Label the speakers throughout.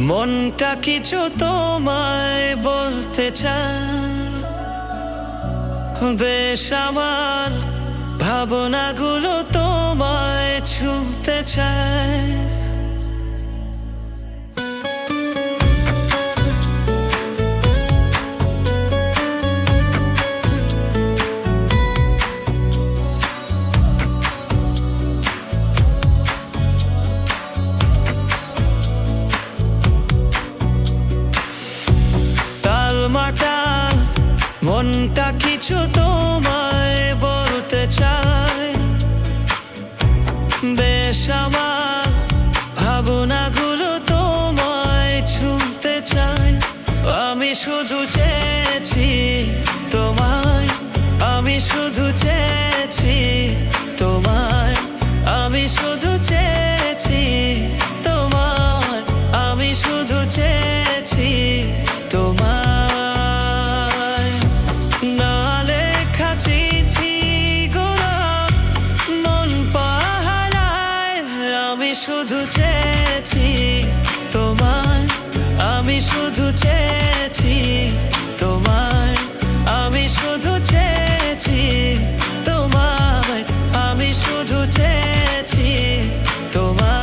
Speaker 1: মনটা কিছু তোমায় বলতে চায়, বেশ আমার ভাবনাগুলো তোমায় ছুঁতে চায়। টালমাটাল মনটা কিছু তোমায় বলতে চায়, বেশ আমার ভাবনাগুলো তোমায় ছুঁতে চায়। আমি শুধু চেয়েছি তোমায়, আমি শুধু চেয়েছি তোমায়, আমি শুধু চেয়েছি তোমায়, আমি শুধু চেয়েছি তোমায়। না লেখা চিঠিগুলো মন পাহারায়, আমি শুধু চেয়েছি তোমায়, আমি শুধু চেয়েছি তোমায়, আমি শুধু চেয়েছি তোমায়, আমি শুধু চেয়েছি তোমায়।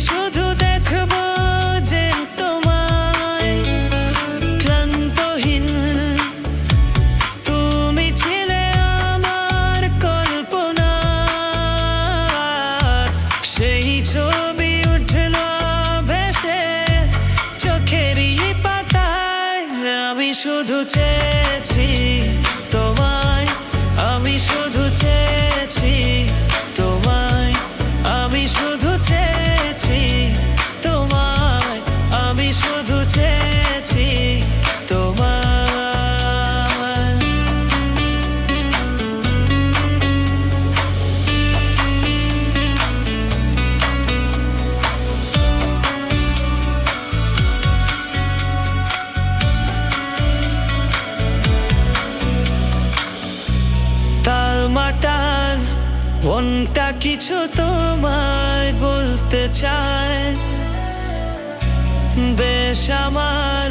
Speaker 1: শুধু দেখবো যে তোমায়, ক্লান্তহীন তুমি ছিলে আমার কল্পনা, সেই ছবি উঠল ভেসে চোখেরই পাতায়। আমি শুধু চেয়েছি তোমায়, আমি শুধু চেয়েছি তোমায়, আমি শুধু চেয়েছি তোমায়, আমি শুধু চেয়েছি তোমায়। টালমাটাল মনটা কিছু তোমায় বলতে চায়, বেশ আমার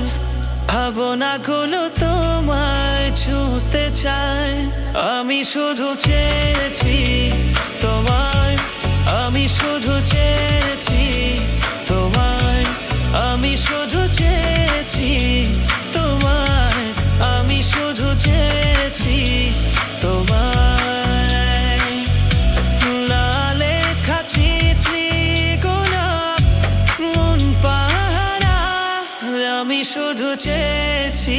Speaker 1: ভাবনাগুলো তোমায় ছুঁতে চায়। আমি শুধু চেয়েছি তোমায়, আমি শুধু চেয়েছি তোমায়, আমি শুধু চেয়েছি তোমায়, আমি শুধু চেয়েছি তোমায়। আমি শুধু চেয়েছি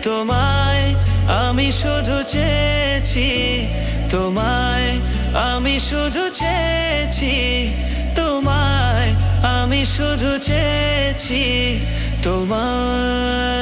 Speaker 1: তোমায়, আমি শুধু চেয়েছি তোমায়, আমি শুধু চেয়েছি তোমায়, আমি শুধু চেয়েছি তোমায়।